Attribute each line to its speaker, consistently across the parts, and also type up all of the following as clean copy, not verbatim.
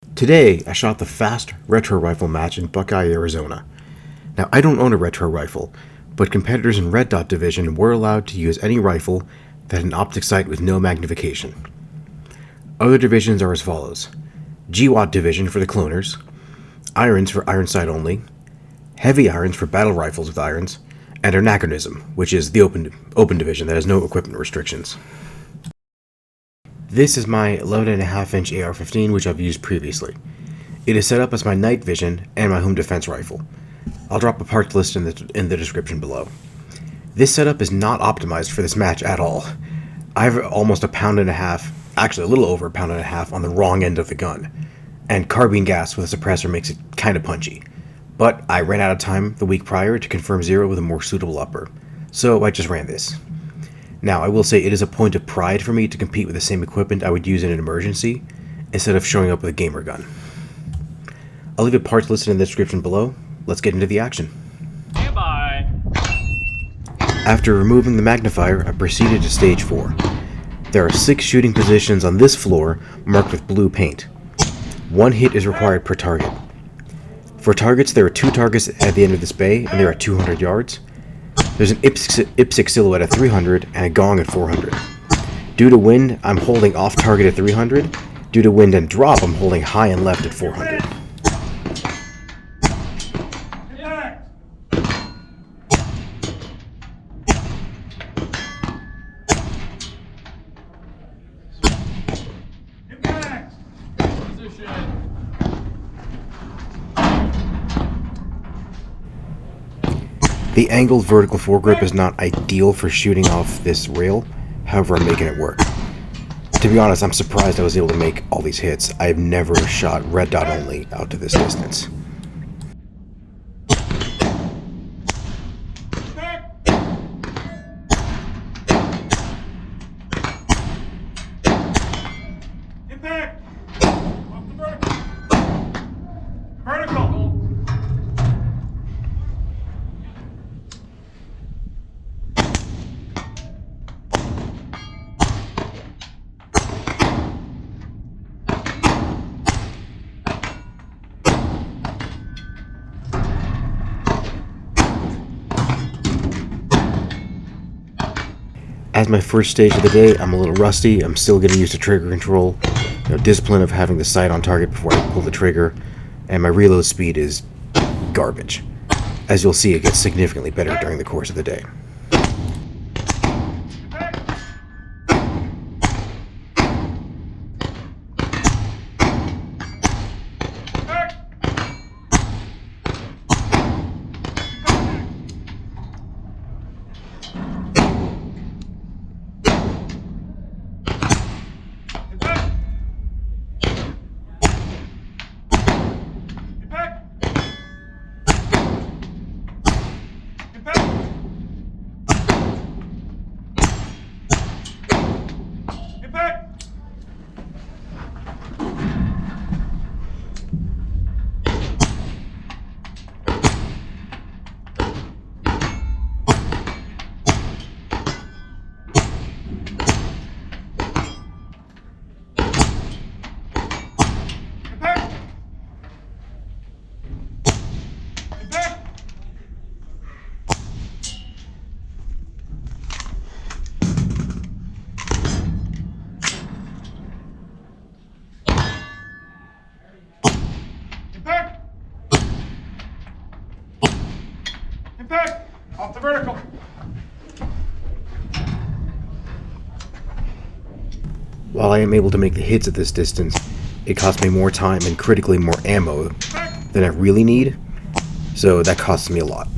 Speaker 1: Today, I shot the fast retro rifle match in Buckeye, Arizona. Now, I don't own a retro rifle, but competitors in Red Dot Division were allowed to use any rifle that had an optic sight with no magnification. Other divisions are as follows: GWAT Division for the cloners, irons for iron sight only, heavy irons for battle rifles with irons, and anachronism, which is the open division that has no equipment restrictions. This is my 11.5-inch AR-15, which I've used previously. It is set up as my night vision and my home defense rifle. I'll drop a parts list in the description below. This setup is not optimized for this match at all. I have almost a pound and a half, actually a little over a pound and a half, on the wrong end of the gun, and carbine gas with a suppressor makes it kinda punchy. But I ran out of time the week prior to confirm zero with a more suitable upper, so I just ran this. Now, I will say it is a point of pride for me to compete with the same equipment I would use in an emergency, instead of showing up with a gamer gun. I'll leave a parts listed in the description below. Let's get into the action.
Speaker 2: Goodbye.
Speaker 1: After removing the magnifier, I proceeded to stage 4. There are 6 shooting positions on this floor marked with blue paint. 1 hit is required per target. For targets, there are 2 targets at the end of this bay, and they are at 200 yards. There's an IPSC silhouette at 300 and a gong at 400. Due to wind, I'm holding off target at 300. Due to wind and drop, I'm holding high and left at 400. The angled vertical foregrip is not ideal for shooting off this rail, however I'm making it work. To be honest, I'm surprised I was able to make all these hits. I have never shot red dot only out to this distance.
Speaker 2: Impact! Off the vertical! Vertical!
Speaker 1: As my first stage of the day, I'm a little rusty. I'm still getting used to trigger control, discipline of having the sight on target before I pull the trigger, and my reload speed is garbage. As you'll see, it gets significantly better during the course of the day.
Speaker 2: Impact! Off the vertical!
Speaker 1: While I am able to make the hits at this distance, it costs me more time and critically more ammo than I really need, so that costs me a lot.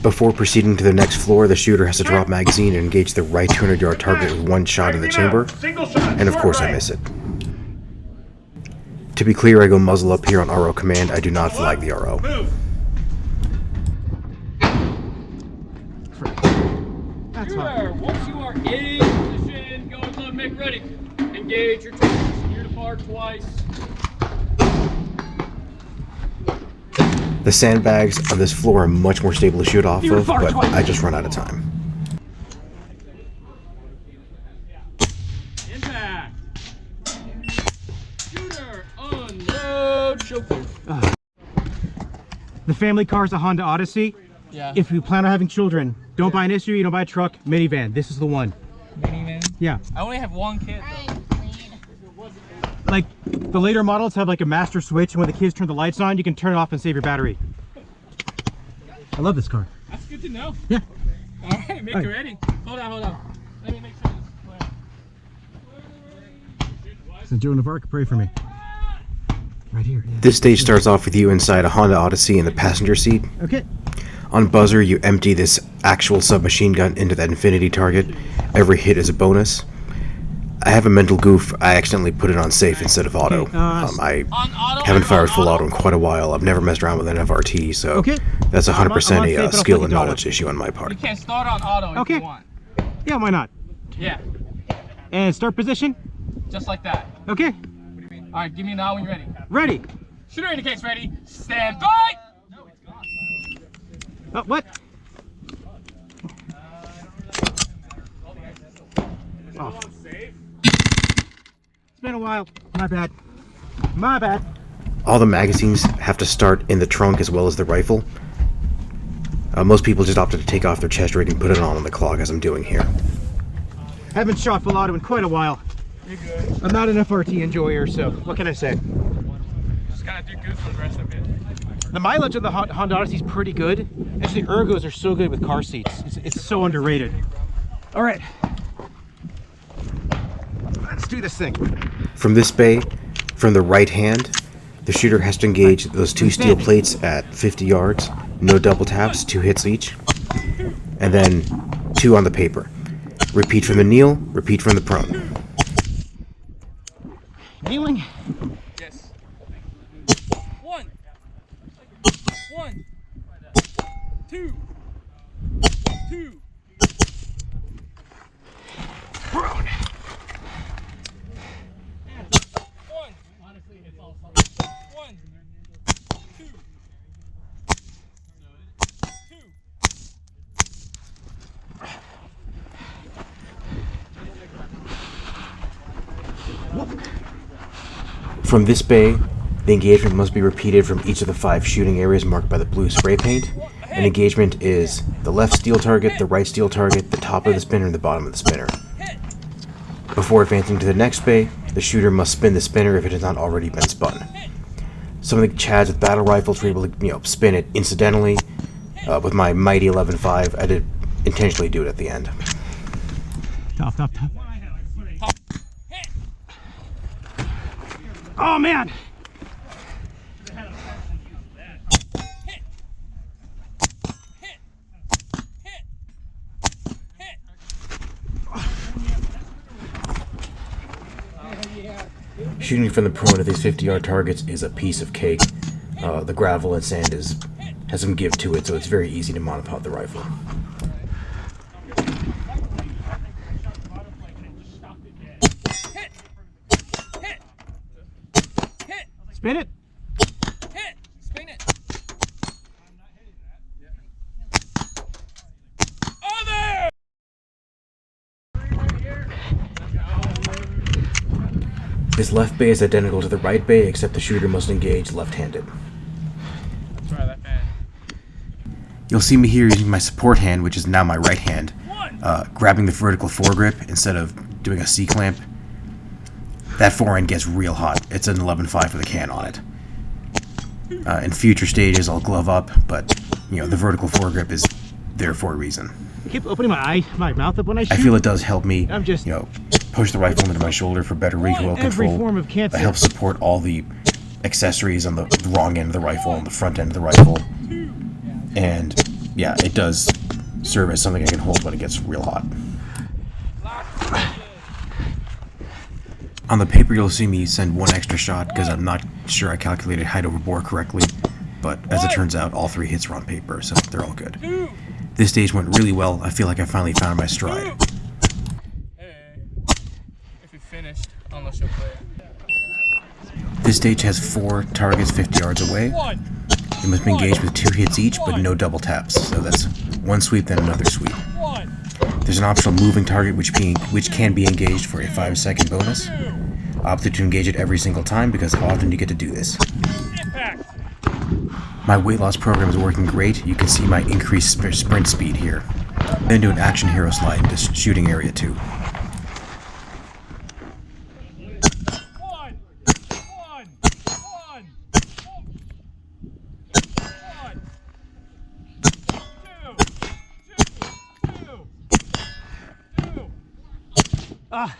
Speaker 1: Before proceeding to the next floor, the shooter has to drop magazine and engage the right 200-yard target with 1 shot in the chamber, and of course I miss it. To be clear, I go muzzle up here on RO command. I do not flag the RO.
Speaker 2: Shooter, once you are in position, go and load, make ready. Engage your targets. Near to far twice.
Speaker 1: The sandbags on this floor are much more stable to shoot off of, but I just run out of time.
Speaker 2: Impact. Shooter, unload, chauffeur.
Speaker 3: The family car is a Honda Odyssey.
Speaker 2: Yeah.
Speaker 3: If you plan on having children, don't buy an SUV, don't buy a truck, minivan. This is the one.
Speaker 2: Minivan?
Speaker 3: Yeah.
Speaker 2: I only have one kid though.
Speaker 3: Like, the later models have like a master switch, and when the kids turn the lights on, you can turn it off and save your battery. I love this car.
Speaker 2: That's good to know.
Speaker 3: Yeah.
Speaker 2: Alright, make it ready. Hold on. Let me make sure this is clear.
Speaker 3: So Joe Navarre, pray for me. Right here. Yeah.
Speaker 1: This stage starts off with you inside a Honda Odyssey in the passenger seat.
Speaker 3: Okay.
Speaker 1: On buzzer, you empty this actual submachine gun into that infinity target. Every hit is a bonus. I have a mental goof. I accidentally put it on safe instead of auto. I haven't fired full auto in quite a while. I've never messed around with an FRT, so that's 100% a skill and knowledge issue on my part.
Speaker 2: You can start on auto if you want.
Speaker 3: Yeah, why not?
Speaker 2: Yeah.
Speaker 3: And start position?
Speaker 2: Just like that.
Speaker 3: Okay.
Speaker 2: Alright, give me a nod when you're ready.
Speaker 3: Ready.
Speaker 2: Shooter indicates ready. Stand by!
Speaker 3: Oh, what? Oh. It's been a while. My bad. My bad.
Speaker 1: All the magazines have to start in the trunk as well as the rifle. Most people just opted to take off their chest rig and put it on the clock, as I'm doing here.
Speaker 3: Haven't shot full auto in quite a while.
Speaker 2: You're good.
Speaker 3: I'm not an FRT enjoyer, so what can I say?
Speaker 2: Just gotta do good for the rest of it.
Speaker 3: The mileage of the Honda Odyssey is pretty good. Actually, ergos are so good with car seats. It's so underrated. All right. Let's do this thing.
Speaker 1: From this bay, from the right hand, the shooter has to engage those two steel plates at 50 yards. No double taps, 2 hits each. And then 2 on the paper. Repeat from the kneel, repeat from the prone.
Speaker 3: Kneeling.
Speaker 2: Yes. 1, 2, 2.
Speaker 3: Prone.
Speaker 2: 1. Honestly, it's all 1, 2, 2.
Speaker 1: From this bay, the engagement must be repeated from each of the 5 shooting areas marked by the blue spray paint. An engagement is the left steel target, the right steel target, the top of the spinner, and the bottom of the spinner. Before advancing to the next bay, the shooter must spin the spinner if it has not already been spun. Some of the chads with battle rifles were able to, spin it incidentally. With my mighty 11.5, I did intentionally do it at the end.
Speaker 3: Top. Oh man!
Speaker 1: Shooting from the prone of these 50-yard targets is a piece of cake. The gravel and sand has some give to it, so it's very easy to monopod the rifle.
Speaker 3: Spin it.
Speaker 2: Hit. Spin it. Other.
Speaker 1: This left bay is identical to the right bay, except the shooter must engage left-handed.
Speaker 2: Try that fan.
Speaker 1: You'll see me here using my support hand, which is now my right hand, grabbing the vertical foregrip instead of doing a C-clamp. That forend gets real hot. It's an 11.5 with a can on it. In future stages, I'll glove up, but the vertical foregrip is there for a reason.
Speaker 3: I keep opening my mouth up when I shoot.
Speaker 1: I feel it does help me,
Speaker 3: I'm just
Speaker 1: push the rifle into my shoulder for better recoil
Speaker 3: every
Speaker 1: control.
Speaker 3: form of cancer.
Speaker 1: It helps support all the accessories on the wrong end of the rifle and the front end of the rifle. And yeah, it does serve as something I can hold when it gets real hot. On the paper, you'll see me send 1 extra shot because I'm not sure I calculated height over bore correctly, but as it turns out, all 3 hits are on paper, so they're all good. This stage went really well. I feel like I finally found my stride.
Speaker 2: Hey, if you finished, unless you'll play it.
Speaker 1: This stage has 4 targets 50 yards away.
Speaker 2: 1,
Speaker 1: They must be engaged with 2 hits each, but no double taps. So that's one sweep, then another sweep. There's an optional moving target which can be engaged for a 5-second bonus. I opted to engage it every single time because how often you get to do this. My weight loss program is working great. You can see my increased sprint speed here. Then do an action hero slide into shooting area 2.
Speaker 3: Ah.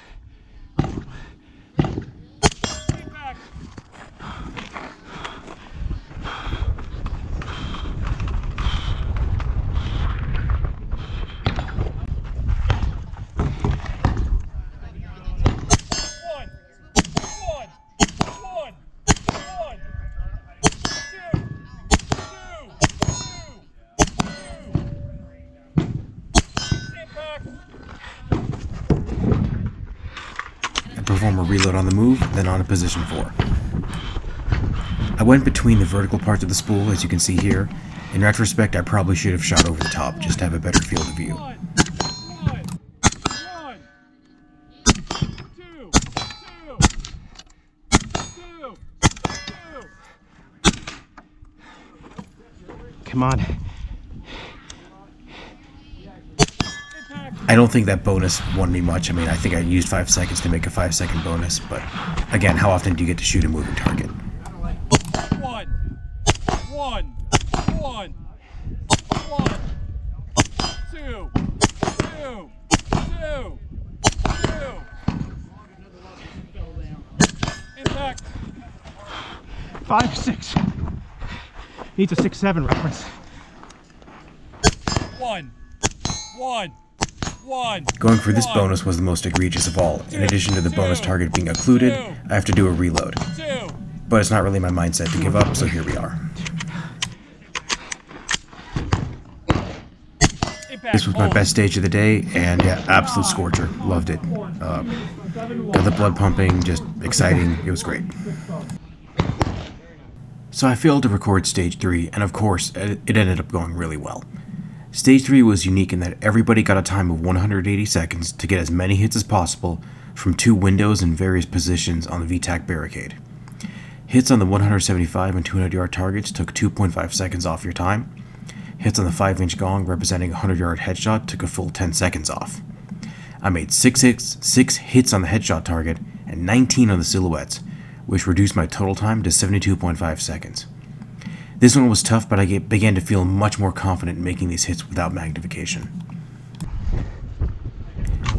Speaker 1: Perform a reload on the move, then on to position 4. I went between the vertical parts of the spool, as you can see here. In retrospect, I probably should have shot over the top, just to have a better field of view.
Speaker 3: Come on.
Speaker 1: I don't think that bonus won me much. I mean, I think I used 5 seconds to make a 5-second bonus, but again, how often do you get to shoot a moving target?
Speaker 2: Two.
Speaker 3: 5, 6. Needs a 6-7 reference.
Speaker 2: One.
Speaker 1: Going for this bonus was the most egregious of all. In addition to the bonus target being occluded, I have to do a reload. But it's not really my mindset to give up, so here we are. This was my best stage of the day, and yeah, absolute scorcher. Loved it. Got the blood pumping, just exciting. It was great. So I failed to record stage 3, and of course, it ended up going really well. Stage 3 was unique in that everybody got a time of 180 seconds to get as many hits as possible from 2 windows in various positions on the VTAC barricade. Hits on the 175 and 200 yard targets took 2.5 seconds off your time. Hits on the 5-inch gong representing a 100-yard headshot took a full 10 seconds off. I made 6 hits on the headshot target and 19 on the silhouettes, which reduced my total time to 72.5 seconds. This one was tough, but I began to feel much more confident in making these hits without magnification.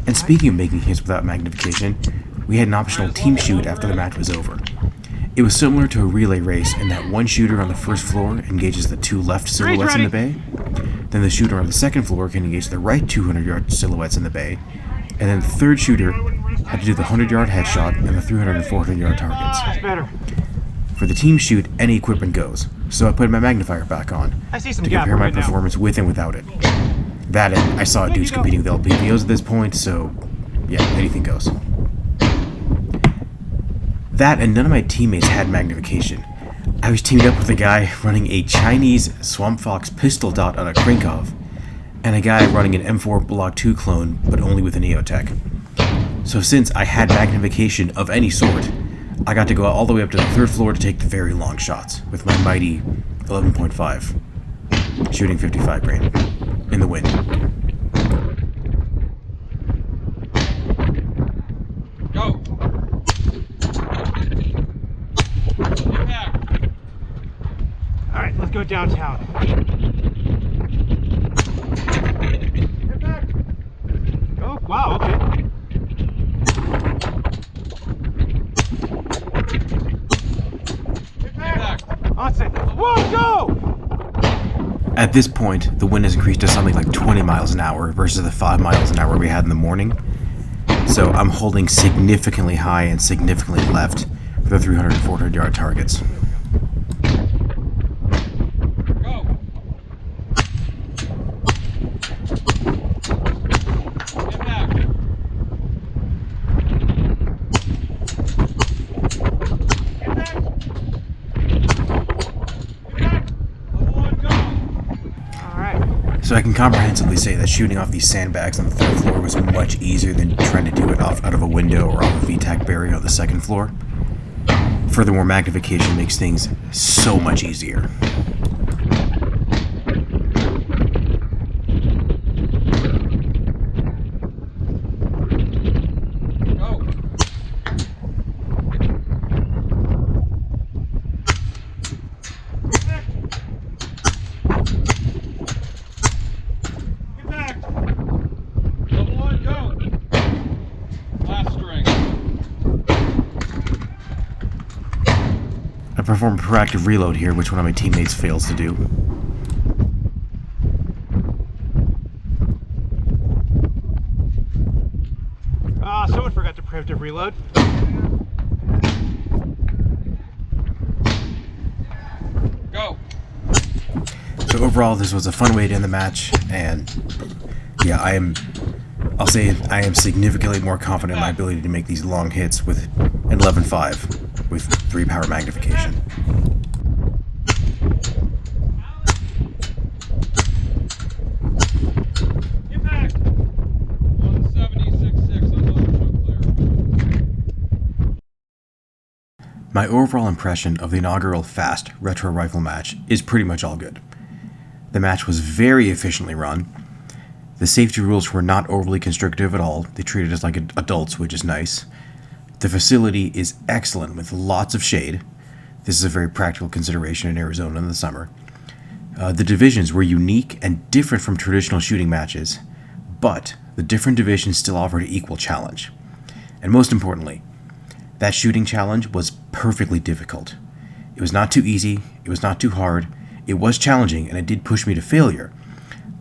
Speaker 1: And speaking of making hits without magnification, we had an optional team shoot after the match was over. It was similar to a relay race in that one shooter on the first floor engages the 2 left silhouettes in the bay, then the shooter on the second floor can engage the right 200-yard silhouettes in the bay, and then the third shooter had to do the 100-yard headshot and the 300 and 400-yard targets.
Speaker 3: That's better.
Speaker 1: For the team shoot, any equipment goes, so I put my magnifier back on
Speaker 3: I see some
Speaker 1: to
Speaker 3: gap
Speaker 1: compare my
Speaker 3: right now.
Speaker 1: performance with and without it. That and I saw dudes competing with LPVOs at this point, so yeah, anything goes. That and none of my teammates had magnification. I was teamed up with a guy running a Chinese Swamp Fox pistol dot on a Krinkov, and a guy running an M4 Block 2 clone, but only with an EOTech. So since I had magnification of any sort, I got to go all the way up to the 3rd floor to take the very long shots with my mighty 11.5, shooting 55 grain in the wind.
Speaker 2: Go. Impact.
Speaker 3: All right, let's go downtown. Oh, wow, okay.
Speaker 2: Impact.
Speaker 3: On set. Whoa, go!
Speaker 1: At this point, the wind has increased to something like 20 miles an hour versus the 5 miles an hour we had in the morning. So I'm holding significantly high and significantly left for the 300 and 400 yard targets.
Speaker 2: Go. Impact.
Speaker 1: So I can comprehensively say that shooting off these sandbags on the 3rd floor was much easier than trying to do it out of a window or off a VTAC barrier on the 2nd floor. Furthermore, magnification makes things so much easier. I perform a proactive reload here, which one of my teammates fails to do.
Speaker 3: Someone forgot to preemptive reload.
Speaker 2: Go.
Speaker 1: So overall, this was a fun way to end the match, and yeah, I'll say I am significantly more confident in my ability to make these long hits with an 11.5 with 3 power magnification.
Speaker 2: Impact. 176.6 on motor show clear.
Speaker 1: My overall impression of the inaugural fast retro rifle match is pretty much all good. The match was very efficiently run. The safety rules were not overly constrictive at all. They treated us like adults, which is nice. The facility is excellent with lots of shade. This is a very practical consideration in Arizona in the summer. The divisions were unique and different from traditional shooting matches, but the different divisions still offered equal challenge. And most importantly, that shooting challenge was perfectly difficult. It was not too easy, it was not too hard, it was challenging, and it did push me to failure,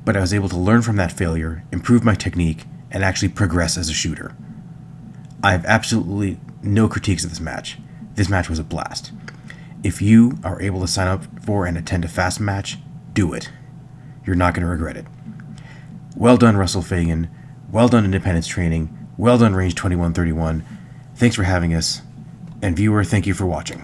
Speaker 1: but I was able to learn from that failure, improve my technique, and actually progress as a shooter. I have absolutely no critiques of this match. This match was a blast. If you are able to sign up for and attend a fast match, do it. You're not going to regret it. Well done, Russell Fagan. Well done, Independence Training. Well done, Range 2131. Thanks for having us. And viewer, thank you for watching.